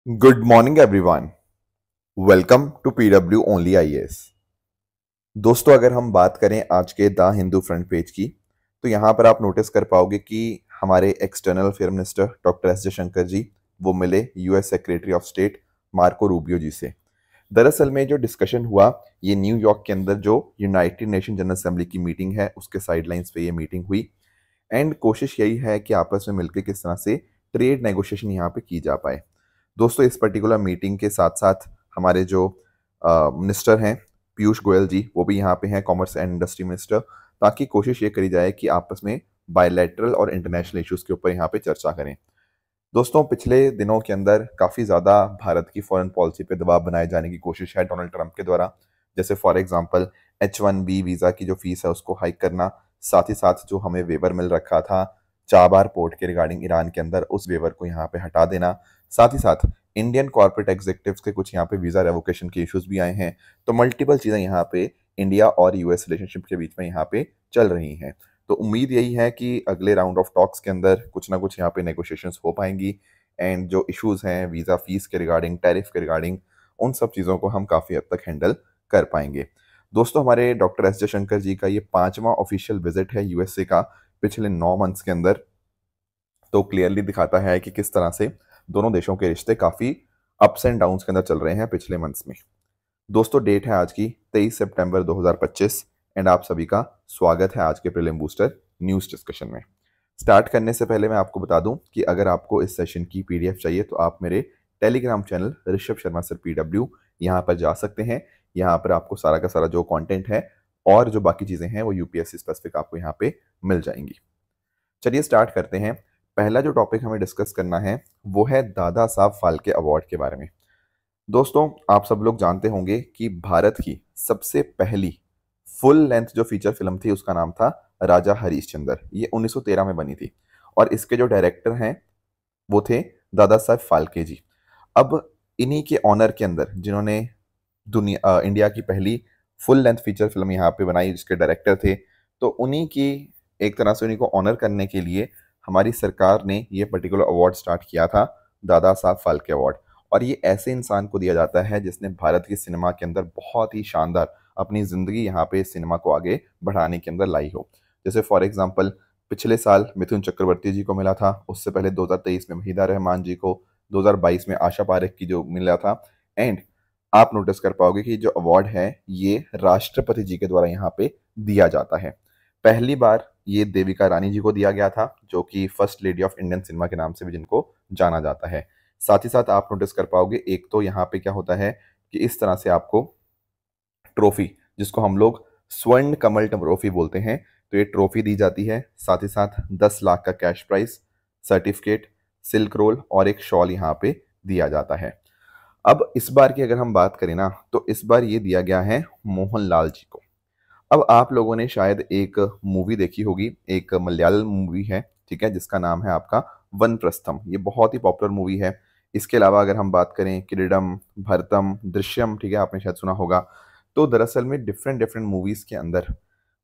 Good morning everyone. Welcome to PW only IAS. दोस्तों, अगर हम बात करें आज के द हिंदू फ्रंट पेज की, तो यहाँ पर आप नोटिस कर पाओगे कि हमारे external affair minister doctor S Jaishankar ji वो मिले US secretary of state Marco Rubio ji से। दरअसल में जो डिस्कशन हुआ, ये न्यूयॉर्क के अंदर जो यूनाइटेड नेशन जनरल असेंबली की मीटिंग है उसके साइडलाइंस पे ये मीटिंग हुई। एंड कोशिश यही है कि आपस में मिलकर किस तरह से ट्रेड नेगोशिएशन यहाँ पे की जा पाए। दोस्तों, इस पर्टिकुलर मीटिंग के साथ साथ हमारे जो मिनिस्टर हैं पीयूष गोयल जी, वो भी यहाँ पे हैं, कॉमर्स एंड इंडस्ट्री मिनिस्टर, ताकि कोशिश ये करी जाए कि आपस में बायलैटरल और इंटरनेशनल इश्यूज के ऊपर यहाँ पे चर्चा करें। दोस्तों, पिछले दिनों के अंदर काफ़ी ज़्यादा भारत की फॉरेन पॉलिसी पे दबाव बनाए जाने की कोशिश है डोनाल्ड ट्रंप के द्वारा। जैसे फॉर एग्जांपल H1B वीज़ा की जो फीस है उसको हाइक करना, साथ ही साथ जो हमें वेवर मिल रखा था चाबार पोर्ट के रिगार्डिंग ईरान के अंदर, उस वेवर को यहाँ पे हटा देना। साथ ही साथ इंडियन कॉर्पोरेट एग्जीक्यूटिव्स के कुछ यहाँ पे वीज़ा रेवोकेशन के इश्यूज भी आए हैं। तो मल्टीपल चीज़ें यहाँ पे इंडिया और यूएस रिलेशनशिप के बीच में यहाँ पे चल रही हैं। तो उम्मीद यही है कि अगले राउंड ऑफ टॉक्स के अंदर कुछ ना कुछ यहाँ पे नेगोशिएशंस हो पाएंगी। एंड जो इश्यूज हैं वीज़ा फीस के रिगार्डिंग, टैरिफ के रिगार्डिंग, उन सब चीज़ों को हम काफ़ी हद तक हैंडल कर पाएंगे। दोस्तों, हमारे डॉक्टर एस जयशंकर जी का ये 5वां ऑफिशियल विजिट है यूएसए का पिछले 9 मंथ्स के अंदर। तो क्लियरली दिखाता है कि किस तरह से दोनों देशों के रिश्ते काफ़ी अप्स एंड डाउन्स के अंदर चल रहे हैं पिछले मंथ्स में। दोस्तों, डेट है आज की 23 सितंबर 2025 एंड आप सभी का स्वागत है आज के प्रीलिम बूस्टर न्यूज़ डिस्कशन में। स्टार्ट करने से पहले मैं आपको बता दूं कि अगर आपको इस सेशन की पीडीएफ चाहिए तो आप मेरे Telegram channel Rishabh Sharma sir PW यहाँ पर जा सकते हैं। यहाँ पर आपको सारा का सारा जो कंटेंट है और जो बाकी चीज़ें हैं वो यूपीएससी स्पेसिफिक आपको यहाँ पे मिल जाएंगी। चलिए स्टार्ट करते हैं। पहला जो टॉपिक हमें डिस्कस करना है वो है दादा साहब फाल्के अवार्ड के बारे में। दोस्तों, आप सब लोग जानते होंगे कि भारत की सबसे पहली फुल लेंथ जो फीचर फिल्म थी उसका नाम था राजा हरीशचंद्र। ये 1913 में बनी थी और इसके जो डायरेक्टर हैं वो थे दादा साहब फाल्के जी। अब इन्हीं के ऑनर के अंदर जिन्होंने इंडिया की पहली फुल लेंथ फीचर फिल्म यहाँ पे बनाई, जिसके डायरेक्टर थे, तो उन्हीं की एक तरह से उन्हीं को ऑनर करने के लिए हमारी सरकार ने ये पर्टिकुलर अवार्ड स्टार्ट किया था, दादा साहब फाल्के अवार्ड। और ये ऐसे इंसान को दिया जाता है जिसने भारत की सिनेमा के अंदर बहुत ही शानदार अपनी ज़िंदगी यहाँ पे सिनेमा को आगे बढ़ाने के अंदर लाई हो। जैसे फॉर एग्जांपल पिछले साल मिथुन चक्रवर्ती जी को मिला था, उससे पहले 2023 में वहीदा रहमान जी को, 2022 में आशा पारेख की जो मिला था। एंड आप नोटिस कर पाओगे कि जो अवार्ड है ये राष्ट्रपति जी के द्वारा यहाँ पे दिया जाता है। पहली बार ये देविका रानी जी को दिया गया था, जो कि first lady of Indian cinema के नाम से भी जिनको जाना जाता है। साथ ही साथ आप नोटिस कर पाओगे एक तो यहाँ पे क्या होता है कि इस तरह से आपको ट्रॉफी, जिसको हम लोग स्वर्ण कमल ट्रॉफी बोलते हैं, तो ये ट्रॉफी दी जाती है। साथ ही साथ 10 लाख का cash prize, certificate, silk roll और एक शॉल यहाँ पे दिया जाता है। अब इस बार की अगर हम बात करें ना, तो इस बार ये दिया गया है मोहनलाल जी को। अब आप लोगों ने शायद एक मूवी देखी होगी, एक मलयालम मूवी है, ठीक है, जिसका नाम है आपका वनप्रस्थम। ये बहुत ही पॉपुलर मूवी है। इसके अलावा अगर हम बात करें किरीडम, भरतम, दृश्यम, ठीक है, आपने शायद सुना होगा। तो दरअसल में डिफरेंट डिफरेंट मूवीज के अंदर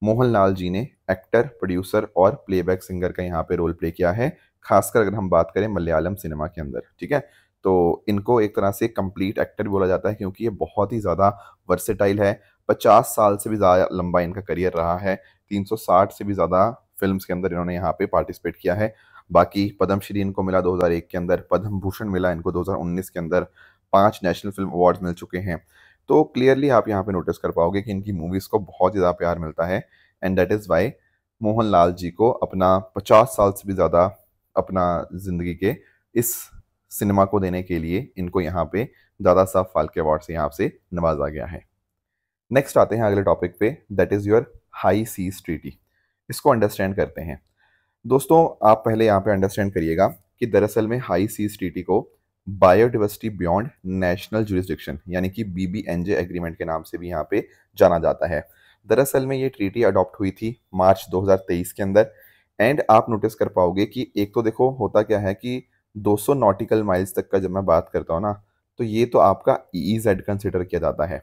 मोहनलाल जी ने एक्टर, प्रोड्यूसर और प्लेबैक सिंगर का यहाँ पे रोल प्ले किया है, खासकर अगर हम बात करें मलयालम सिनेमा के अंदर, ठीक है। तो इनको एक तरह से कंप्लीट एक्टर भी बोला जाता है क्योंकि ये बहुत ही ज़्यादा वर्सेटाइल है। 50 साल से भी ज़्यादा लंबा इनका करियर रहा है। 360 से भी ज़्यादा फिल्म्स के अंदर इन्होंने यहाँ पे पार्टिसिपेट किया है। बाकी पद्मश्री इनको मिला 2001 के अंदर, पद्म भूषण मिला इनको 2019 के अंदर, 5 नेशनल फिल्म अवार्ड्स मिल चुके हैं। तो क्लियरली आप यहाँ पे नोटिस कर पाओगे कि इनकी मूवीज़ को बहुत ज़्यादा प्यार मिलता है। And that is why Mohanlal ji को अपना 50 साल से भी ज़्यादा अपना ज़िंदगी के इस सिनेमा को देने के लिए इनको यहाँ पे दादा साहब फाल्के अवार्ड से यहाँ से नवाजा गया है। नेक्स्ट आते हैं अगले टॉपिक पे, that is your high seas treaty. इसको अंडरस्टैंड करते हैं। दोस्तों, आप पहले यहाँ पे अंडरस्टैंड करिएगा कि दरअसल में हाई सीज ट्रीटी को बायोडिवर्सिटी बियॉन्ड नेशनल जुरिस्डिक्शन यानी कि BBNJ एग्रीमेंट के नाम से भी यहाँ पे जाना जाता है। दरअसल में ये ट्रीटी अडॉप्ट हुई थी मार्च 2023 के अंदर। एंड आप नोटिस कर पाओगे कि एक तो देखो होता क्या है कि 200 नॉटिकल माइल्स तक का जब मैं बात करता हूँ ना, तो ये तो आपका EEZ कंसिडर किया जाता है,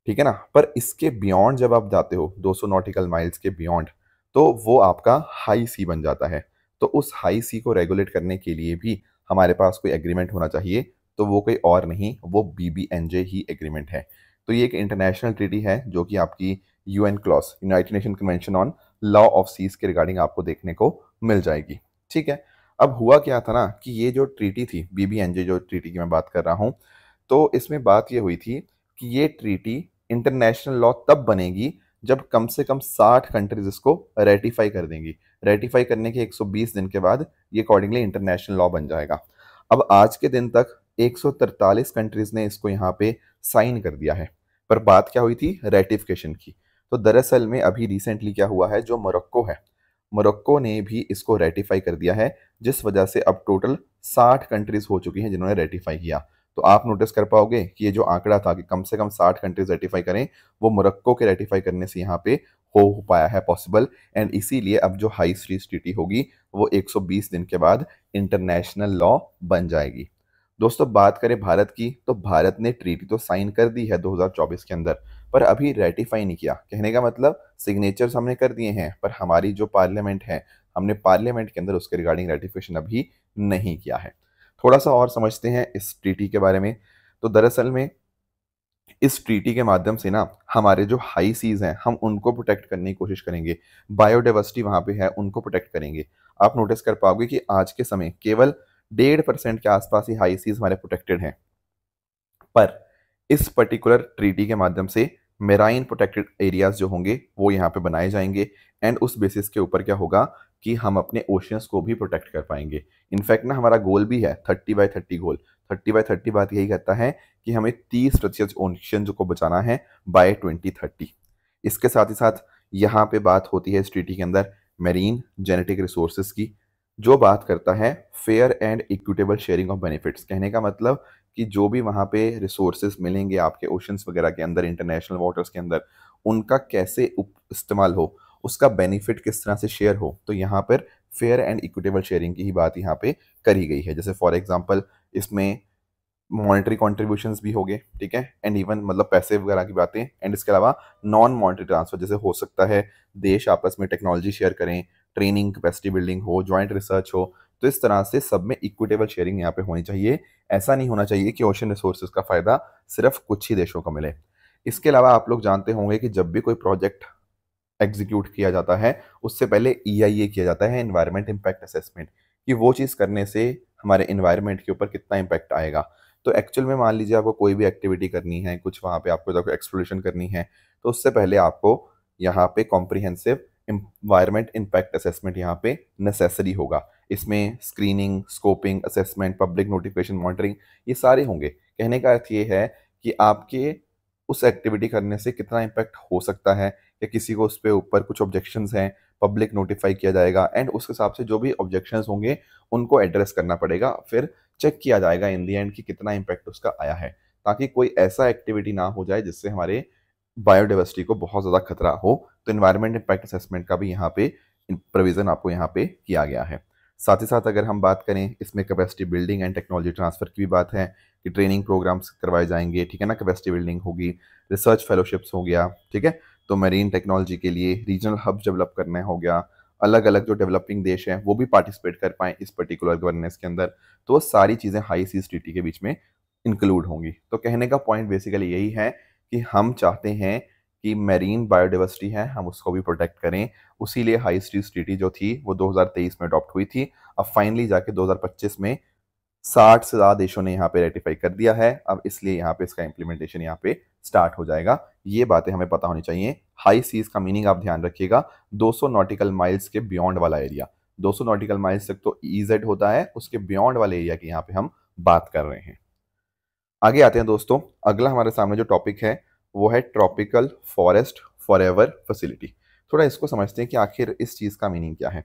ठीक है ना। पर इसके बियॉन्ड जब आप जाते हो 200 नॉटिकल माइल्स के बियॉन्ड, तो वो आपका हाई सी बन जाता है। तो उस हाई सी को रेगुलेट करने के लिए भी हमारे पास कोई एग्रीमेंट होना चाहिए, तो वो कोई और नहीं, वो BBNJ ही एग्रीमेंट है। तो ये एक इंटरनेशनल ट्रीटी है जो कि आपकी UN clause, United Nation Convention on Law of Seas के रिगार्डिंग आपको देखने को मिल जाएगी। ठीक है। अब हुआ क्या था ना कि ये जो ट्रीटी थी, BBNJ जो ट्रीटी की मैं बात कर रहा हूँ, तो इसमें बात ये हुई थी कि ये ट्रीटी इंटरनेशनल लॉ तब बनेगी जब कम से कम 60 कंट्रीज इसको रेटिफाई कर देंगी। रेटिफाई करने के 120 दिन के बाद ये अकॉर्डिंगली इंटरनेशनल लॉ बन जाएगा। अब आज के दिन तक 143 कंट्रीज ने इसको यहाँ पे साइन कर दिया है। पर बात क्या हुई थी? रेटिफिकेशन की। तो दरअसल में अभी रिसेंटली क्या हुआ है, जो मोरक्को है, मोरक्को ने भी इसको रेटिफाई कर दिया है, जिस वजह से अब टोटल 60 कंट्रीज हो चुकी हैं जिन्होंने रेटिफाई किया। तो आप नोटिस कर पाओगे कि ये जो आंकड़ा था कि कम से कम 60 कंट्रीज रेटिफाई करें, वो मोरक्को के रेटिफाई करने से यहाँ पे हो पाया है पॉसिबल। एंड इसीलिए अब जो हाई स्ट्रीट ट्रीटी होगी वो 120 दिन के बाद इंटरनेशनल लॉ बन जाएगी। दोस्तों बात करें भारत की, तो भारत ने ट्रीटी तो साइन कर दी है 2024 के अंदर, पर अभी रेटिफाई नहीं किया। कहने का मतलब सिग्नेचर्स हमने कर दिए हैं, पर हमारी जो पार्लियामेंट है, हमने पार्लियामेंट के अंदर उसके रिगार्डिंग रेटिफिकेशन अभी नहीं किया है। थोड़ा सा और समझते हैं इस ट्रीटी के बारे में। तो दरअसल में इस ट्रीटी के माध्यम से ना हमारे जो हाई सीज हैं हम उनको प्रोटेक्ट करने की कोशिश करेंगे, बायोडाइवर्सिटी वहां पे है उनको प्रोटेक्ट करेंगे। आप नोटिस कर पाओगे कि आज के समय केवल 1.5% के आसपास ही हाई सीज हमारे प्रोटेक्टेड हैं। पर इस पर्टिकुलर ट्रीटी के माध्यम से मेराइन प्रोटेक्टेड एरियाज जो होंगे वो यहाँ पे बनाए जाएंगे। एंड उस बेसिस के ऊपर क्या होगा कि हम अपने ओशियंस को भी प्रोटेक्ट कर पाएंगे। इनफैक्ट ना हमारा गोल भी है 30/30 गोल। 30/30 बात यही कहता है कि हमें 30% ओशियन को बचाना है बाय 2030। इसके साथ ही साथ यहाँ पे बात होती है इस ट्रीटी के अंदर मेरीन जेनेटिक रिसोर्सेज की, जो बात करता है fair and equitable sharing of benefits. कहने का मतलब कि जो भी वहाँ पे रिसोर्सेज मिलेंगे आपके ओशंस वगैरह के अंदर, इंटरनेशनल वाटर्स के अंदर, उनका कैसे इस्तेमाल हो, उसका बेनिफिट किस तरह से शेयर हो। तो यहाँ पर फेयर एंड इक्विटेबल शेयरिंग की ही बात यहाँ पे करी गई है। जैसे फॉर एग्जांपल इसमें मॉनेटरी कॉन्ट्रीब्यूशंस भी हो गए, ठीक है, एंड इवन मतलब पैसे वगैरह की बातें। एंड इसके अलावा नॉन मॉनेटरी ट्रांसफर, जैसे हो सकता है देश आपस में टेक्नोलॉजी शेयर करें, ट्रेनिंग कैपेसिटी बिल्डिंग हो, ज्वाइंट रिसर्च हो। तो इस तरह से सब में इक्विटेबल शेयरिंग यहाँ पे होनी चाहिए। ऐसा नहीं होना चाहिए कि ओशन रिसोर्सेज का फायदा सिर्फ कुछ ही देशों को मिले। इसके अलावा आप लोग जानते होंगे कि जब भी कोई प्रोजेक्ट एग्जीक्यूट किया जाता है उससे पहले EIA किया जाता है, एनवायरमेंट इम्पैक्ट असेसमेंट, कि वो चीज़ करने से हमारे इन्वायरमेंट के ऊपर कितना इम्पैक्ट आएगा। तो एक्चुअल में मान लीजिए आपको कोई भी एक्टिविटी करनी है, कुछ वहाँ पे आपको जब एक्सप्लोरेशन करनी है, तो उससे पहले आपको यहाँ पे कॉम्प्रिहेंसिव इन्वायरमेंट इम्पैक्ट असेसमेंट यहाँ पे नेसेसरी होगा। इसमें screening, scoping, assessment, public notification, monitoring, ये सारे होंगे। कहने का अर्थ ये है कि आपके उस एक्टिविटी करने से कितना इम्पैक्ट हो सकता है, या किसी को उस पे ऊपर कुछ ऑब्जेक्शंस हैं, पब्लिक नोटिफाई किया जाएगा। एंड उस हिसाब से जो भी ऑब्जेक्शंस होंगे उनको एड्रेस करना पड़ेगा। फिर चेक किया जाएगा इन दी एंड कि कितना इम्पैक्ट उसका आया है, ताकि कोई ऐसा एक्टिविटी ना हो जाए जिससे हमारे बायोडाइवर्सिटी को बहुत ज़्यादा खतरा हो। तो इन्वायरमेंट इम्पैक्ट असेसमेंट का भी यहाँ पे प्रोविज़न आपको यहाँ पे किया गया है। साथ ही साथ अगर हम बात करें, इसमें capacity building and technology transfer की भी बात है कि ट्रेनिंग प्रोग्राम्स करवाए जाएंगे, ठीक है ना, कैपेसिटी बिल्डिंग होगी, रिसर्च फेलोशिप्स हो गया, ठीक है। तो मरीन टेक्नोलॉजी के लिए रीजनल हब डेवलप करना हो गया, अलग अलग जो डेवलपिंग देश हैं वो भी पार्टिसिपेट कर पाएँ इस पर्टिकुलर गवर्नेंस के अंदर। तो वो सारी चीज़ें हाई सीज ट्रीटी के बीच में इंक्लूड होंगी। तो कहने का पॉइंट बेसिकली यही है कि हम चाहते हैं कि मैरीन बायोडाइवर्सिटी है हम उसको भी प्रोटेक्ट करें। उसी लिए हाई सीज ट्रीटी जो थी वो 2023 में अडॉप्ट हुई थी। अब फाइनली जाके 2025 में 60 से ज़्यादा देशों ने यहाँ पे रेटिफाई कर दिया है। अब इसलिए यहाँ पे इसका इम्प्लीमेंटेशन यहाँ पे स्टार्ट हो जाएगा। ये बातें हमें पता होनी चाहिए। हाई सीज का मीनिंग आप ध्यान रखिएगा, 200 नॉटिकल माइल्स के बियॉन्ड वाला एरिया। 200 नॉटिकल माइल्स तक तो EZ होता है, उसके बियॉन्ड वाले एरिया की यहाँ पे हम बात कर रहे हैं। आगे आते हैं दोस्तों, अगला हमारे सामने जो टॉपिक है वो है ट्रॉपिकल फॉरेस्ट फॉरएवर फैसिलिटी। थोड़ा इसको समझते हैं कि आखिर इस चीज़ का मीनिंग क्या है।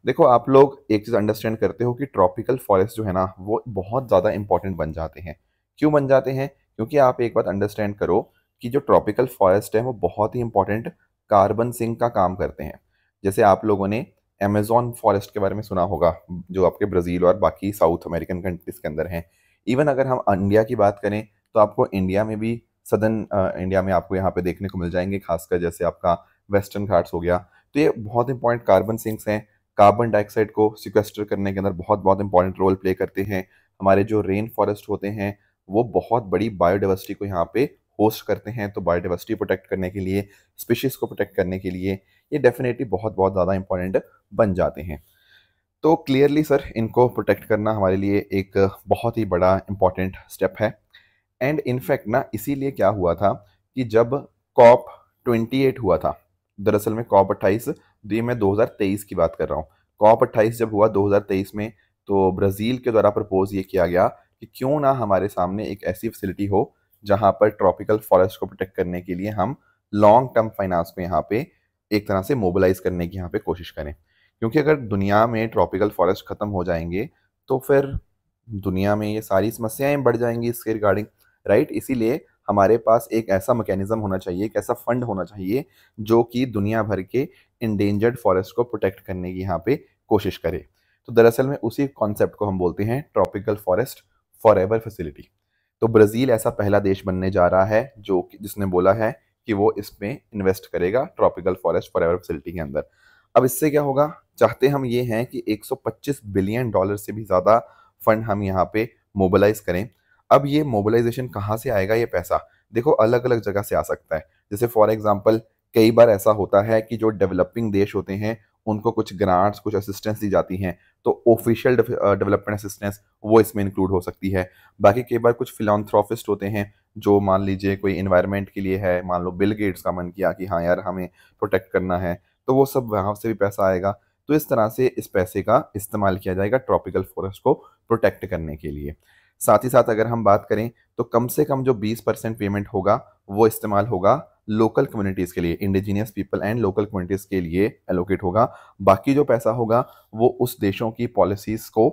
देखो आप लोग एक चीज़ अंडरस्टैंड करते हो कि ट्रॉपिकल फॉरेस्ट जो है ना वो बहुत ज़्यादा इंपॉर्टेंट बन जाते हैं। क्यों बन जाते हैं? क्योंकि आप एक बात अंडरस्टैंड करो कि जो ट्रॉपिकल फॉरेस्ट है वो बहुत ही इंपॉर्टेंट कार्बन सिंक का काम करते हैं। जैसे आप लोगों ने अमेजोन फॉरेस्ट के बारे में सुना होगा, जो आपके ब्राज़ील और बाकी साउथ अमेरिकन कंट्रीज के अंदर हैं। इवन अगर हम इंडिया की बात करें तो आपको इंडिया में भी सदर्न इंडिया में आपको यहाँ पे देखने को मिल जाएंगे, खासकर जैसे आपका वेस्टर्न घाट्स हो गया। तो ये बहुत इंपॉर्टेंट कार्बन सिंक्स हैं, कार्बन डाइऑक्साइड को सिक्वेस्टर करने के अंदर बहुत बहुत इंपॉर्टेंट रोल प्ले करते हैं। हमारे जो रेन फॉरेस्ट होते हैं वो बहुत बड़ी बायोडाइवर्सिटी को यहाँ पे होस्ट करते हैं। तो बायोडाइवर्सिटी प्रोटेक्ट करने के लिए, स्पीशीज को प्रोटेक्ट करने के लिए ये डेफिनेटली बहुत बहुत ज़्यादा इंपॉर्टेंट बन जाते हैं। तो क्लियरली सर इनको प्रोटेक्ट करना हमारे लिए एक बहुत ही बड़ा इंपॉर्टेंट स्टेप है। एंड इनफैक्ट ना इसीलिए क्या हुआ था कि जब कॉप 28 हुआ था, दरअसल में कॉप 28, ये मैं 2023 की बात कर रहा हूँ। कॉप 28 जब हुआ 2023 में, तो ब्राज़ील के द्वारा प्रपोज ये किया गया कि क्यों ना हमारे सामने एक ऐसी फैसिलिटी हो जहाँ पर ट्रॉपिकल फॉरेस्ट को प्रोटेक्ट करने के लिए हम लॉन्ग टर्म फाइनेंस को यहाँ पे एक तरह से मोबिलाइज करने की यहाँ पे कोशिश करें। क्योंकि अगर दुनिया में ट्रॉपिकल फॉरेस्ट खत्म हो जाएंगे तो फिर दुनिया में ये सारी समस्याएं बढ़ जाएंगी इसके रिगार्डिंग, राइट। इसीलिए हमारे पास एक ऐसा मैकेनिज्म होना चाहिए, एक ऐसा फंड होना चाहिए जो कि दुनिया भर के इंडेंजर्ड फॉरेस्ट को प्रोटेक्ट करने की यहाँ पे कोशिश करे। तो दरअसल में उसी कॉन्सेप्ट को हम बोलते हैं ट्रॉपिकल फॉरेस्ट फॉरएवर फैसिलिटी। तो ब्राज़ील ऐसा पहला देश बनने जा रहा है जिसने बोला है कि वो इसमें इन्वेस्ट करेगा ट्रॉपिकल फॉरेस्ट फॉरएवर फैसिलिटी के अंदर। अब इससे क्या होगा, चाहते हम ये हैं कि 125 बिलियन डॉलर से भी ज़्यादा फंड हम यहाँ पे मोबिलाइज करें। अब ये मोबिलाइजेशन कहाँ से आएगा ये पैसा, देखो अलग अलग जगह से आ सकता है। जैसे फॉर एग्जांपल कई बार ऐसा होता है कि जो डेवलपिंग देश होते हैं उनको कुछ ग्रांट्स, कुछ असिस्टेंस दी जाती हैं, तो ऑफिशियल डेवलपमेंट असिस्टेंस वो इसमें इंक्लूड हो सकती है। बाकी कई बार कुछ फिलांथ्रोपिस्ट होते हैं जो मान लीजिए कोई इन्वायरमेंट के लिए है, मान लो बिल गेट्स का मन किया कि हाँ यार हमें प्रोटेक्ट करना है, तो वो सब वहाँ से भी पैसा आएगा। तो इस तरह से इस पैसे का इस्तेमाल किया जाएगा ट्रॉपिकल फॉरेस्ट को प्रोटेक्ट करने के लिए। साथ ही साथ अगर हम बात करें तो कम से कम जो 20% पेमेंट होगा वो इस्तेमाल होगा लोकल कम्युनिटीज़ के लिए, indigenous people and local communities के लिए एलोकेट होगा। बाकी जो पैसा होगा वो उस देशों की पॉलिसीज़ को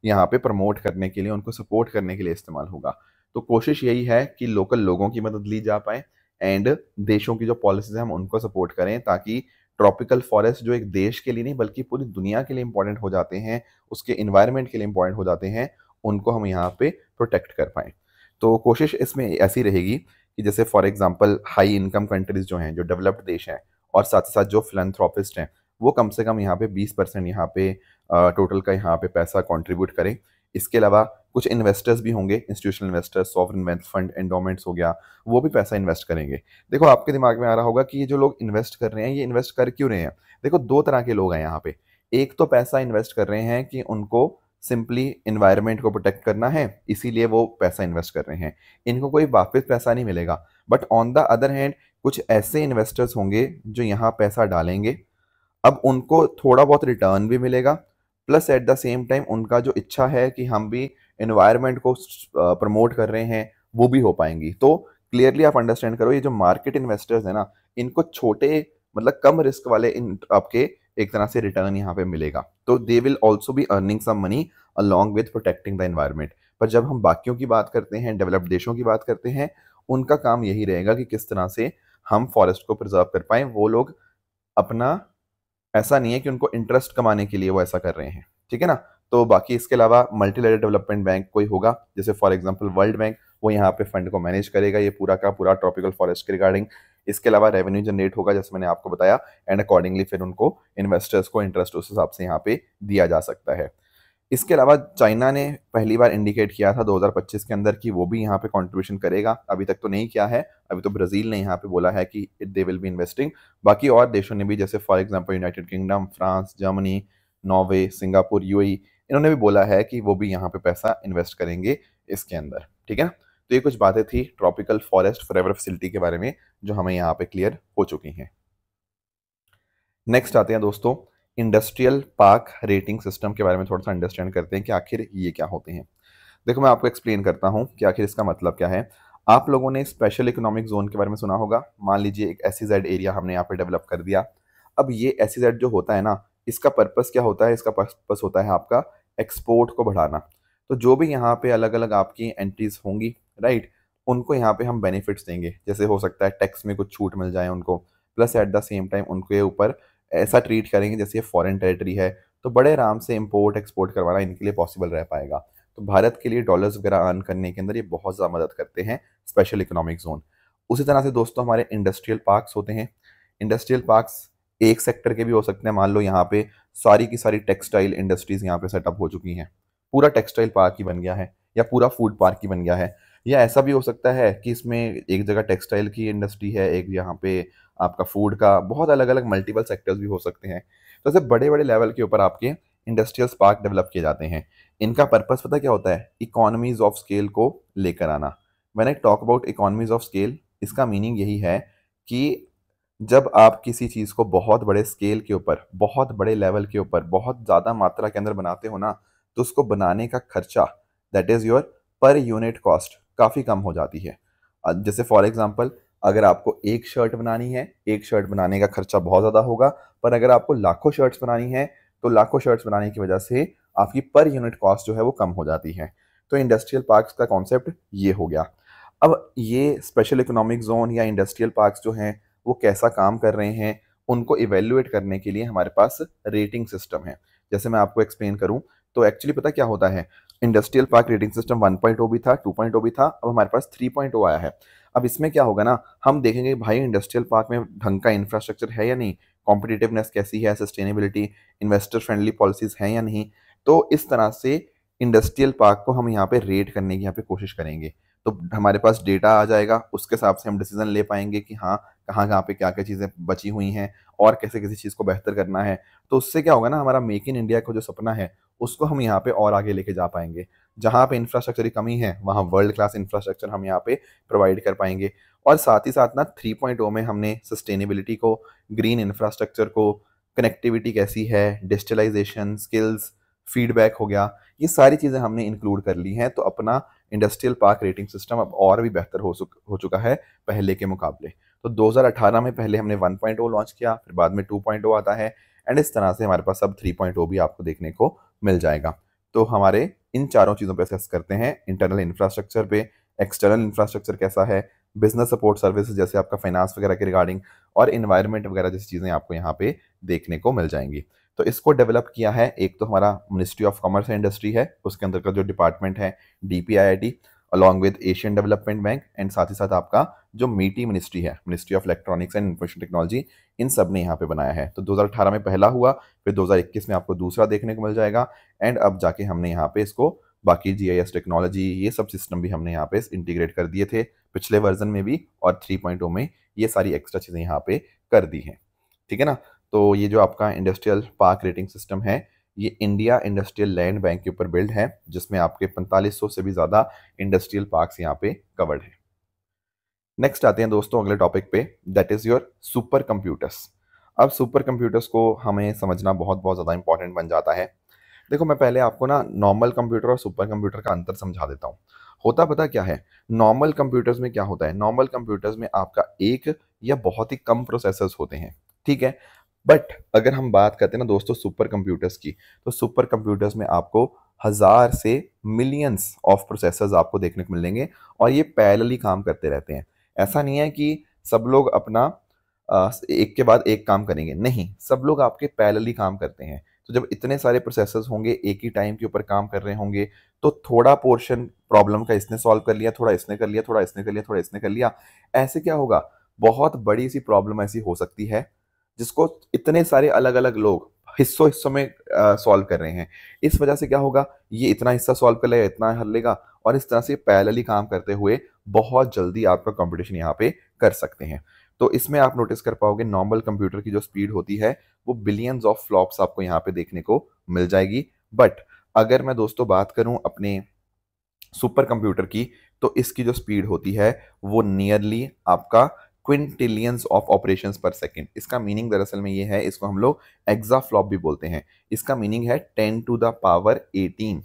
यहाँ पे प्रमोट करने के लिए, उनको सपोर्ट करने के लिए इस्तेमाल होगा। तो कोशिश यही है कि लोकल लोगों की मदद ली जा पाए एंड देशों की जो पॉलिसीज़ हैं हम उनको सपोर्ट करें, ताकि ट्रॉपिकल फॉरेस्ट जो एक देश के लिए नहीं बल्कि पूरी दुनिया के लिए इंपॉर्टेंट हो जाते हैं, उसके इन्वायरमेंट के लिए इंपॉर्टेंट हो जाते हैं, उनको हम यहाँ पे प्रोटेक्ट कर पाएँ। तो कोशिश इसमें ऐसी रहेगी कि जैसे for example high income countries जो हैं, जो डेवलप्ड देश हैं, और साथ ही साथ जो फिलैंथ्रोपिस्ट हैं, वो कम से कम यहाँ पे 20% यहाँ पे टोटल का यहाँ पे पैसा कंट्रीब्यूट करें। इसके अलावा कुछ इन्वेस्टर्स भी होंगे, institutional investors, sovereign wealth fund, endowments हो गया, वो भी पैसा इन्वेस्ट करेंगे। देखो आपके दिमाग में आ रहा होगा कि ये जो लोग इन्वेस्ट कर रहे हैं ये इन्वेस्ट कर क्यों रहे हैं। देखो दो तरह के लोग हैं यहाँ पे। एक तो पैसा इन्वेस्ट कर रहे हैं कि उनको सिंपली इन्वायरमेंट को प्रोटेक्ट करना है, इसीलिए वो पैसा इन्वेस्ट कर रहे हैं, इनको कोई वापस पैसा नहीं मिलेगा। But on the other hand कुछ ऐसे इन्वेस्टर्स होंगे जो यहाँ पैसा डालेंगे, अब उनको थोड़ा बहुत रिटर्न भी मिलेगा, plus at the same time उनका जो इच्छा है कि हम भी एनवायरनमेंट को प्रमोट कर रहे हैं वो भी हो पाएंगी। तो क्लियरली आप अंडरस्टैंड करो, ये जो मार्केट इन्वेस्टर्स है ना, इनको छोटे मतलब कम रिस्क वाले इन आपके एक तरह से रिटर्न यहाँ पे मिलेगा। तो they will also be earning some money along with protecting the environment. पर जब हम बाकियों की बात करते हैं, डेवलप्ड देशों की बात करते हैं, उनका काम यही रहेगा कि किस तरह से हम फॉरेस्ट को प्रिजर्व कर पाएं। वो लोग अपना, ऐसा नहीं है कि उनको इंटरेस्ट कमाने के लिए वो ऐसा कर रहे हैं, ठीक है ना। तो बाकी इसके अलावा मल्टीलेटरल डेवलपमेंट बैंक कोई होगा, जैसे फॉर एग्जांपल वर्ल्ड बैंक, वो यहाँ पे फंड को मैनेज करेगा ये पूरा का पूरा ट्रॉपिकल फॉरेस्ट के रिगार्डिंग। इसके अलावा रेवेन्यू जनरेट होगा जैसे मैंने आपको बताया, एंड अकॉर्डिंगली फिर उनको इन्वेस्टर्स को इंटरेस्ट उस हिसाब से यहाँ पे दिया जा सकता है। इसके अलावा चाइना ने पहली बार इंडिकेट किया था 2025 के अंदर कि वो भी यहाँ पे कंट्रीब्यूशन करेगा, अभी तक तो नहीं किया है। अभी तो ब्राज़ील ने यहाँ पे बोला है कि दे विल बी इन्वेस्टिंग। बाकी और देशों ने भी, जैसे for example United kingdom, France, Germany, Norway, Singapore, UAE, इन्होंने भी बोला है कि वो भी यहाँ पे पैसा इन्वेस्ट करेंगे इसके अंदर, ठीक है ना। तो ये कुछ बातें थी ट्रॉपिकल फॉरेस्ट फॉरएवर फैसिलिटी के बारे में जो हमें यहाँ पे क्लियर हो चुकी हैं। नेक्स्ट आते हैं दोस्तों इंडस्ट्रियल पार्क रेटिंग सिस्टम के बारे में, थोड़ा सा अंडरस्टैंड करते हैं कि आखिर ये क्या होते हैं। देखो मैं आपको एक्सप्लेन करता हूँ कि आखिर इसका मतलब क्या है। आप लोगों ने स्पेशल इकोनॉमिक जोन के बारे में सुना होगा। मान लीजिए एक SEZ एरिया हमने यहाँ पे डेवलप कर दिया। अब ये SEZ जो होता है ना, इसका पर्पस क्या होता है, इसका पर्पस होता है आपका एक्सपोर्ट को बढ़ाना। तो जो भी यहाँ पे अलग अलग आपकी एंट्रीज होंगी, राइट, उनको यहाँ पे हम बेनिफिट्स देंगे। जैसे हो सकता है टैक्स में कुछ छूट मिल जाए उनको, plus at the same time उनके ऊपर ऐसा ट्रीट करेंगे जैसे ये फॉरेन टेरिटरी है, तो बड़े आराम से इंपोर्ट एक्सपोर्ट करवाना इनके लिए पॉसिबल रह पाएगा। तो भारत के लिए डॉलर्स वगैरह अर्न करने के अंदर ये बहुत ज़्यादा मदद करते हैं स्पेशल इकोनॉमिक जोन। उसी तरह से दोस्तों हमारे इंडस्ट्रियल पार्क्स होते हैं। इंडस्ट्रियल पार्क्स एक सेक्टर के भी हो सकते हैं। मान लो यहाँ पे सारी की सारी टेक्सटाइल इंडस्ट्रीज यहाँ पे सेटअप हो चुकी हैं, पूरा टेक्सटाइल पार्क ही बन गया है या पूरा फूड पार्क ही बन गया है। या ऐसा भी हो सकता है कि इसमें एक जगह टेक्सटाइल की इंडस्ट्री है, एक यहाँ पे आपका फूड का, बहुत अलग अलग मल्टीपल सेक्टर्स भी हो सकते हैं। तो ऐसे बड़े बड़े लेवल के ऊपर आपके इंडस्ट्रियल पार्क डेवलप किए जाते हैं। इनका पर्पस पता क्या होता है? इकोनॉमीज ऑफ स्केल को लेकर आना। When I talk about economies of scale, इसका मीनिंग यही है कि जब आप किसी चीज़ को बहुत बड़े स्केल के ऊपर, बहुत बड़े लेवल के ऊपर, बहुत ज़्यादा मात्रा के अंदर बनाते हो ना, तो उसको बनाने का खर्चा, that is your per unit cost, काफ़ी कम हो जाती है। जैसे फॉर एग्जांपल, अगर आपको एक शर्ट बनानी है, एक शर्ट बनाने का खर्चा बहुत ज़्यादा होगा, पर अगर आपको लाखों शर्ट्स बनानी है, तो लाखों शर्ट्स बनाने की वजह से आपकी पर यूनिट कॉस्ट जो है वो कम हो जाती है। तो इंडस्ट्रियल पार्क्स का कॉन्सेप्ट ये हो गया। अब ये स्पेशल इकोनॉमिक जोन या इंडस्ट्रियल पार्क्स जो हैं वो कैसा काम कर रहे हैं, उनको इवेल्युएट करने के लिए हमारे पास रेटिंग सिस्टम है। जैसे मैं आपको एक्सप्लेन करूं, तो एक्चुअली पता क्या होता है, इंडस्ट्रियल पार्क रेटिंग सिस्टम 1.0 भी था, 2.0 भी था, अब हमारे पास 3.0 आया है। अब इसमें क्या होगा ना, हम देखेंगे भाई इंडस्ट्रियल पार्क में ढंग का इंफ्रास्ट्रक्चर है या नहीं, कॉम्पिटिटिवनेस कैसी है, सस्टेनेबिलिटी, इन्वेस्टर फ्रेंडली पॉलिसीज हैं या नहीं। तो इस तरह से इंडस्ट्रियल पार्क को हम यहाँ पे रेट करने की यहाँ पे कोशिश करेंगे। तो हमारे पास डेटा आ जाएगा, उसके हिसाब से हम डिसीजन ले पाएंगे कि हाँ, कहाँ कहाँ पे क्या क्या चीज़ें बची हुई हैं और कैसे किसी चीज़ को बेहतर करना है। तो उससे क्या होगा ना, हमारा मेक इन इंडिया का जो सपना है उसको हम यहाँ पे और आगे लेके जा पाएंगे। जहाँ पे इंफ्रास्ट्रक्चर की कमी है वहाँ वर्ल्ड क्लास इंफ्रास्ट्रक्चर हम यहाँ पे प्रोवाइड कर पाएंगे। और साथ ही साथ ना 3.0 में हमने सस्टेनेबिलिटी को, ग्रीन इंफ्रास्ट्रक्चर को, कनेक्टिविटी कैसी है, डिजिटलाइजेशन, स्किल्स, फीडबैक हो गया, ये सारी चीज़ें हमने इंक्लूड कर ली हैं। तो अपना इंडस्ट्रियल पार्क रेटिंग सिस्टम अब और भी बेहतर हो चुका है पहले के मुकाबले। तो 2018 में पहले हमने 1.0 लॉन्च किया, फिर बाद में 2.0 आता है, एंड इस तरह से हमारे पास अब 3.0 भी आपको देखने को मिल जाएगा। तो हमारे इन चारों चीज़ों पे डिस्कस करते हैं, इंटरनल इंफ्रास्ट्रक्चर पे, एक्सटर्नल इंफ्रास्ट्रक्चर कैसा है, बिजनेस सपोर्ट सर्विसेज जैसे आपका फाइनेंस वगैरह के रिगार्डिंग, और इन्वायरमेंट वगैरह जैसी चीज़ें आपको यहाँ पे देखने को मिल जाएंगी। तो इसको डेवलप किया है, एक तो हमारा ministry of commerce and industry है, उसके अंदर का जो डिपार्टमेंट है DPIIT, along with Asian development bank, and साथ ही साथ आपका जो मीटी मिनिस्ट्री है, ministry of electronics and information technology, इन सब ने यहाँ पे बनाया है। तो 2018 में पहला हुआ, फिर 2021 में आपको दूसरा देखने को मिल जाएगा, एंड अब जाके हमने यहाँ पे इसको बाकी GIS टेक्नोलॉजी, ये सब सिस्टम भी हमने यहाँ पे इंटीग्रेट कर दिए थे पिछले वर्जन में भी, और 3.0 में ये सारी एक्स्ट्रा चीज़ें यहाँ पे कर दी हैं। ठीक है ना। तो ये जो आपका इंडस्ट्रियल पार्क रेटिंग सिस्टम है, ये इंडिया इंडस्ट्रियल लैंड बैंक के ऊपर बिल्ड है, जिसमें आपके 4500 से भी ज़्यादा इंडस्ट्रियल पार्क्स यहाँ पे कवर्ड है। नेक्स्ट आते हैं दोस्तों अगले टॉपिक पे, that is your super computers. अब सुपर कंप्यूटर्स को हमें समझना बहुत बहुत ज़्यादा इंपॉर्टेंट बन जाता है। देखो, मैं पहले आपको ना नॉर्मल कंप्यूटर और सुपर कंप्यूटर का अंतर समझा देता हूँ। होता पता क्या है, नॉर्मल कंप्यूटर्स में क्या होता है, नॉर्मल कंप्यूटर्स में आपका एक या बहुत ही कम प्रोसेसर्स होते हैं, ठीक है। बट अगर हम बात करते हैं ना दोस्तों सुपर कंप्यूटर्स की, तो सुपर कंप्यूटर्स में आपको हजार से मिलियंस ऑफ प्रोसेसर्स आपको देखने को मिलेंगे, और ये पैरेलली काम करते रहते हैं। ऐसा नहीं है कि सब लोग अपना एक के बाद एक काम करेंगे, नहीं, सब लोग आपके पैरेलली काम करते हैं। तो जब इतने सारे प्रोसेसर्स होंगे एक ही टाइम के ऊपर काम कर रहे होंगे, तो थोड़ा पोर्शन प्रॉब्लम का इसने सॉल्व कर लिया, थोड़ा इसने कर लिया, थोड़ा इसने कर लिया, थोड़ा इसने कर लिया, ऐसे क्या होगा, बहुत बड़ी सी प्रॉब्लम ऐसी हो सकती है जिसको इतने सारे अलग अलग लोग हिस्सों हिस्सों में सॉल्व कर रहे हैं। इस वजह से क्या होगा, ये इतना हिस्सा सॉल्व कर लेगा, इतना हल लेगा, और इस तरह से पैरेलली काम करते हुए बहुत जल्दी आपका कंपटीशन यहाँ पे कर सकते हैं। तो इसमें आप नोटिस कर पाओगे नॉर्मल कंप्यूटर की जो स्पीड होती है वो बिलियंस ऑफ फ्लॉप्स आपको यहाँ पे देखने को मिल जाएगी। बट अगर मैं दोस्तों बात करूं अपने सुपर कंप्यूटर की, तो इसकी जो स्पीड होती है वो नियरली आपका क्विंटिलियंस ऑफ ऑपरेशंस पर सेकंड। इसका मीनिंग दरअसल में ये है, इसको हम लोग एक्साफ्लॉप भी बोलते हैं। इसका मीनिंग है 10 टू द पावर 18।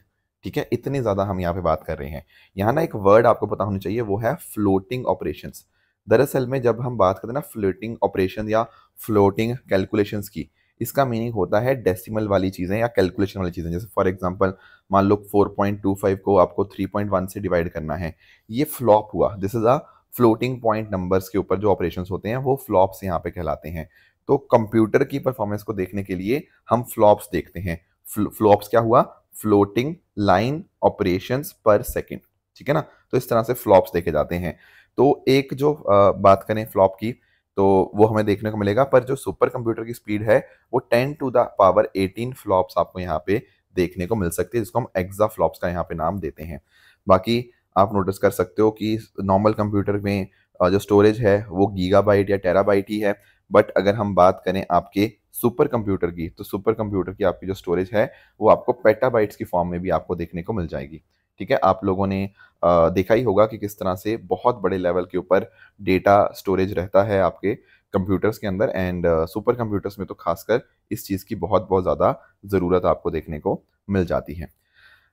ठीक है, इतनी ज्यादा हम यहाँ पे बात कर रहे हैं। यहाँ ना एक वर्ड आपको पता होनी चाहिए, वो है फ्लोटिंग ऑपरेशंस। दरअसल में जब हम बात करते हैं ना फ्लोटिंग ऑपरेशन या फ्लोटिंग कैलकुलेशंस की, इसका मीनिंग होता है डेसिमल वाली चीजें या कैलकुलेशन वाली चीजें। जैसे फॉर एग्जांपल मान लो 4.25 को आपको 3.1 से डिवाइड करना है, ये फ्लॉप हुआ। This is a floating point numbers के ऊपर जो ऑपरेशंस होते हैं वो फ्लॉप्स यहाँ पे कहलाते हैं। तो कंप्यूटर की परफॉर्मेंस को देखने के लिए हम फ्लॉप्स देखते हैं। फ्लॉप्स क्या हुआ, फ्लोटिंग लाइन ऑपरेशंस पर सेकंड। ठीक है ना, तो इस तरह से फ्लॉप्स देखे जाते हैं। तो एक जो बात करें फ्लॉप की, तो वो हमें देखने को मिलेगा, पर जो सुपर कंप्यूटर की स्पीड है वो 10 टू द पावर 18 फ्लॉप्स आपको यहाँ पे देखने को मिल सकती है, जिसको हम एक्सा फ्लॉप्स का यहाँ पे नाम देते हैं। बाकी आप नोटिस कर सकते हो कि नॉर्मल कंप्यूटर में जो स्टोरेज है वो गीगाबाइट या टेराबाइट ही है, बट अगर हम बात करें आपके सुपर कंप्यूटर की, तो सुपर कंप्यूटर की आपकी जो स्टोरेज है वो आपको पेटाबाइट्स की फॉर्म में भी आपको देखने को मिल जाएगी। ठीक है, आप लोगों ने देखा ही होगा कि किस तरह से बहुत बड़े लेवल के ऊपर डेटा स्टोरेज रहता है आपके कंप्यूटर्स के अंदर, एंड सुपर कंप्यूटर्स में तो खासकर इस चीज़ की बहुत बहुत ज़्यादा ज़रूरत आपको देखने को मिल जाती है।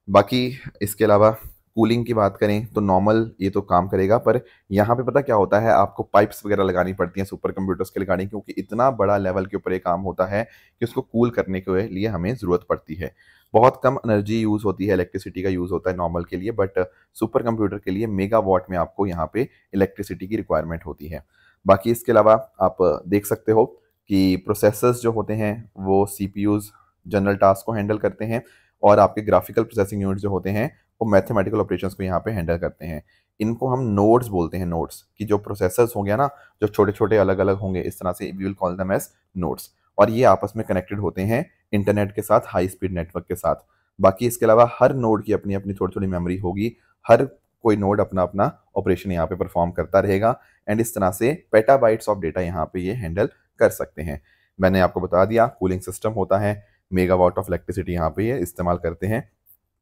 बाकी इसके अलावा कूलिंग की बात करें तो नॉर्मल ये तो काम करेगा, पर यहाँ पे पता क्या होता है, आपको पाइप्स वगैरह लगानी पड़ती हैं सुपर कंप्यूटर्स के लगानी, क्योंकि इतना बड़ा लेवल के ऊपर ये काम होता है कि उसको कूल करने के लिए हमें ज़रूरत पड़ती है। बहुत कम एनर्जी यूज़ होती है, इलेक्ट्रिसिटी का यूज़ होता है नॉर्मल के लिए, बट सुपर कंप्यूटर के लिए मेगावाट में आपको यहाँ पे इलेक्ट्रिसिटी की रिक्वायरमेंट होती है। बाकी इसके अलावा आप देख सकते हो कि प्रोसेसर्स जो होते हैं वो सीपीयूज जनरल टास्क को हैंडल करते हैं, और आपके ग्राफिकल प्रोसेसिंग यूनिट जो होते हैं वो मैथमेटिकल ऑपरेशंस को यहाँ पे हैंडल करते हैं। इनको हम नोड्स बोलते हैं, नोड्स कि जो प्रोसेसर्स होंगे ना, जो छोटे छोटे अलग अलग होंगे, इस तरह से we will call them as nodes, और ये आपस में कनेक्टेड होते हैं इंटरनेट के साथ, हाई स्पीड नेटवर्क के साथ। बाकी इसके अलावा हर नोड की अपनी अपनी थोड़ी थोड़ी मेमोरी होगी, हर कोई नोड अपना अपना ऑपरेशन यहाँ पे परफॉर्म करता रहेगा, एंड इस तरह से पेटाबाइट्स ऑफ डेटा यहाँ पे ये हैंडल कर सकते हैं। मैंने आपको बता दिया कूलिंग सिस्टम होता है, मेगावाट ऑफ इलेक्ट्रिसिटी यहाँ पे ये इस्तेमाल करते हैं।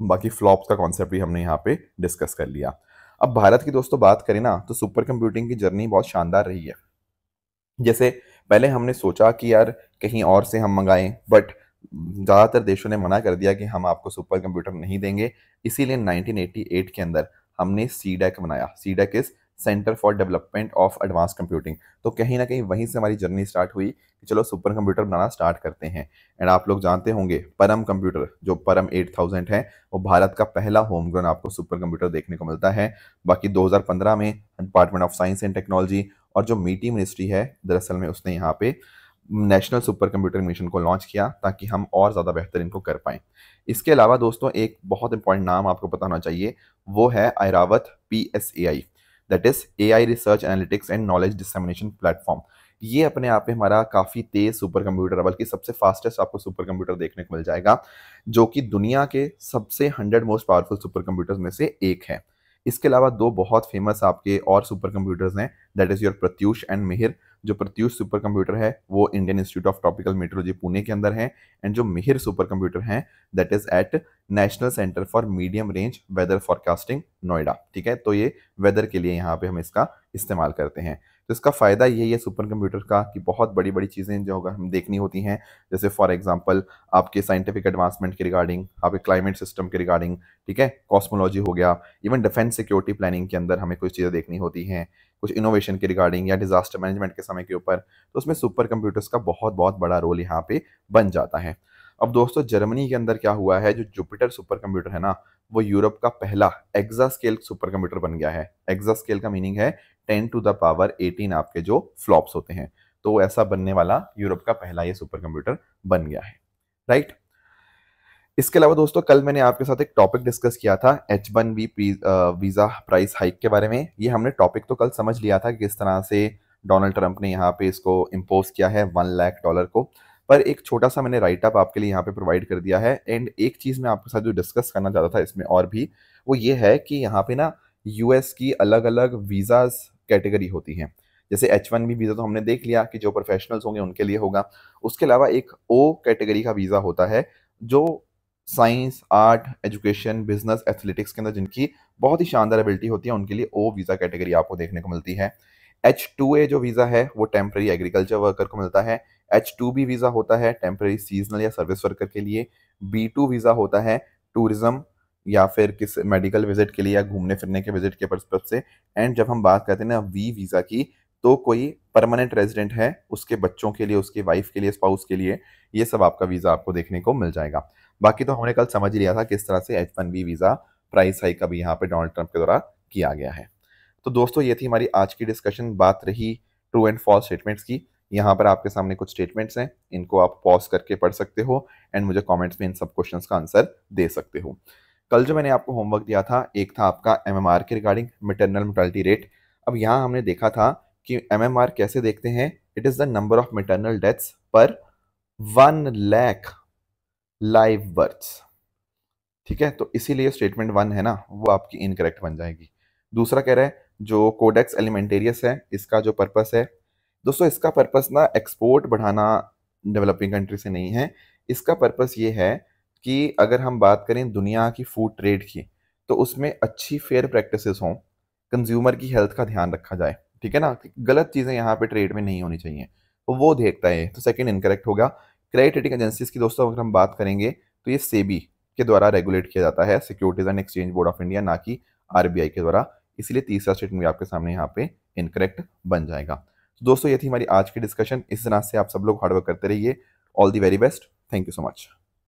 बाकी फ्लॉप्स का कॉन्सेप्ट भी हमने यहाँ पे डिस्कस कर लिया। अब भारत की दोस्तों बात करें ना, तो सुपर कंप्यूटिंग की जर्नी बहुत शानदार रही है। जैसे पहले हमने सोचा कि यार कहीं और से हम मंगाएं, बट ज़्यादातर देशों ने मना कर दिया कि हम आपको सुपर कंप्यूटर नहीं देंगे। इसीलिए 1988 के अंदर हमने सीडैक बनाया। CDAC is centre for development of advance computing. तो कहीं ना कहीं वहीं से हमारी जर्नी स्टार्ट हुई कि चलो सुपर कंप्यूटर बनाना स्टार्ट करते हैं। एंड आप लोग जानते होंगे परम कंप्यूटर, जो परम 8000 है, वो भारत का पहला होम ग्रोन आपको सुपर कंप्यूटर देखने को मिलता है। बाकी 2015 में department of science and technology और जो मीटी मिनिस्ट्री है, दरअसल में उसने यहाँ पे नेशनल सुपर कंप्यूटर मिशन को लॉन्च किया ताकि हम और ज़्यादा बेहतर इनको कर पाएँ। इसके अलावा दोस्तों एक बहुत इंपॉर्टेंट नाम आपको पता होना चाहिए, वो है Airavat PSAI, that is AI research analytics and knowledge dissemination platform. ये अपने आप में हमारा काफ़ी तेज सुपर कंप्यूटर है, बल्कि सबसे फास्टेस्ट आपको सुपर कंप्यूटर देखने को मिल जाएगा, जो कि दुनिया के सबसे 100 मोस्ट पावरफुल सुपर कंप्यूटर्स में से एक है। इसके अलावा दो बहुत फेमस आपके और सुपर कंप्यूटर्स हैं, that is your Pratyush and Mihir. जो प्रत्यूष सुपर कंप्यूटर है वो Indian Institute of Tropical Meteorology Pune के अंदर है, एंड जो मिहिर सुपर कंप्यूटर है that is at National Centre for Medium Range Weather Forecasting Noida. ठीक है, तो ये वेदर के लिए यहाँ पे हम इसका इस्तेमाल करते हैं। तो इसका फ़ायदा यही है सुपर कंप्यूटर का कि बहुत बड़ी बड़ी चीज़ें जो हम देखनी होती हैं, जैसे फॉर एग्जांपल आपके साइंटिफिक एडवांसमेंट के रिगार्डिंग, आपके क्लाइमेट सिस्टम के रिगार्डिंग, ठीक है, कॉस्मोलॉजी हो गया, इवन डिफेंस सिक्योरिटी प्लानिंग के अंदर हमें कुछ चीज़ें देखनी होती हैं, कुछ इनोवेशन के रिगार्डिंग या डिजास्टर मैनेजमेंट के समय के ऊपर, तो उसमें सुपर कंप्यूटर्स का बहुत बहुत बड़ा रोल यहाँ पे बन जाता है। अब दोस्तों जर्मनी के अंदर क्या हुआ है, जो जुपिटर सुपर कंप्यूटर है ना, वो यूरोप का पहला एक्सा स्केल सुपर कंप्यूटर बन गया है। एक्सा स्केल का मीनिंग है 10⁻18 आपके जो फ्लॉप्स होते हैं, तो ऐसा बनने वाला यूरोप का पहला ये सुपर कंप्यूटर बन गया है, राइट। इसके अलावा दोस्तों कल मैंने आपके साथ एक टॉपिक डिस्कस किया था H1B वीज़ा प्राइस हाइक के बारे में। ये हमने टॉपिक तो कल समझ लिया था कि किस तरह से डोनाल्ड ट्रंप ने यहाँ पे इसको इम्पोज किया है $1 लाख को, पर एक छोटा सा मैंने राइट अप आपके लिए यहाँ पे प्रोवाइड कर दिया है। एंड एक चीज़ मैं आपके साथ जो डिस्कस करना चाहता था इसमें और भी, वो ये है कि यहाँ पे ना US की अलग अलग वीज़ाज कैटेगरी होती हैं। जैसे H1B वीज़ा तो हमने देख लिया कि जो प्रोफेशनल्स होंगे उनके लिए होगा। उसके अलावा एक O कैटेगरी का वीज़ा होता है, जो science, art, education, business, athletics के अंदर जिनकी बहुत ही शानदार एबिलिटी होती है, उनके लिए ओ वीज़ा कैटेगरी आपको देखने को मिलती है। H2A जो वीज़ा है वो टेम्पररी एग्रीकल्चर वर्कर को मिलता है। H2B वीज़ा होता है टेम्पररी सीजनल या सर्विस वर्कर के लिए। B2 वीज़ा होता है टूरिज्म या फिर किस मेडिकल विजिट के लिए या घूमने फिरने के विजिट के पर्सपेक्टिव से। एंड जब हम बात करते हैं ना वी वीज़ा की, तो कोई परमानेंट रेजिडेंट है, उसके बच्चों के लिए, उसकी वाइफ के लिए, स्पाउस के लिए, ये सब आपका वीज़ा आपको देखने को मिल जाएगा। बाकी तो हमने कल समझ ही लिया था किस तरह से H1B वीज़ा प्राइस हाइक का भी यहाँ पे डोनाल्ड ट्रंप के द्वारा किया गया है। तो दोस्तों ये थी हमारी आज की डिस्कशन। बात रही ट्रू एंड फॉल्स स्टेटमेंट्स की। यहाँ पर आपके सामने कुछ स्टेटमेंट्स हैं, इनको आप पॉज करके पढ़ सकते हो एंड मुझे कमेंट्स में इन सब क्वेश्चंस का आंसर दे सकते हो। कल जो मैंने आपको होमवर्क दिया था, एक था आपका MMR के रिगार्डिंग, मैटरनल मोर्टालिटी रेट। अब यहाँ हमने देखा था कि MMR कैसे देखते हैं, it is the number of maternal deaths पर 1 लाख लाइव बर्थ्स। ठीक है, तो इसीलिए स्टेटमेंट 1 है ना, वो आपकी इनकरेक्ट बन जाएगी। दूसरा कह रहा है जो कोडेक्स एलिमेंटेरियस है, इसका जो पर्पस है, दोस्तों इसका पर्पस ना एक्सपोर्ट बढ़ाना डेवलपिंग कंट्री से नहीं है। इसका पर्पस ये है कि अगर हम बात करें दुनिया की फूड ट्रेड की, तो उसमें अच्छी फेयर प्रैक्टिसेस हों, कंज्यूमर की हेल्थ का ध्यान रखा जाए, ठीक है ना, गलत चीज़ें यहाँ पे ट्रेड में नहीं होनी चाहिए, तो वो देखता है। तो सेकंड इनकरेक्ट होगा। क्रेडिट रेटिंग एजेंसीज की दोस्तों अगर हम बात करेंगे, तो ये सेबी के द्वारा रेगुलेट किया जाता है, securities and exchange board of India, ना कि आरबीआई के द्वारा। इसलिए तीसरा स्टेटमेंट भी आपके सामने यहाँ पे इनकरेक्ट बन जाएगा। तो दोस्तों ये थी हमारी आज की डिस्कशन। इस तरह से आप सब लोग हार्डवर्क करते रहिए। All the very best. Thank you so much.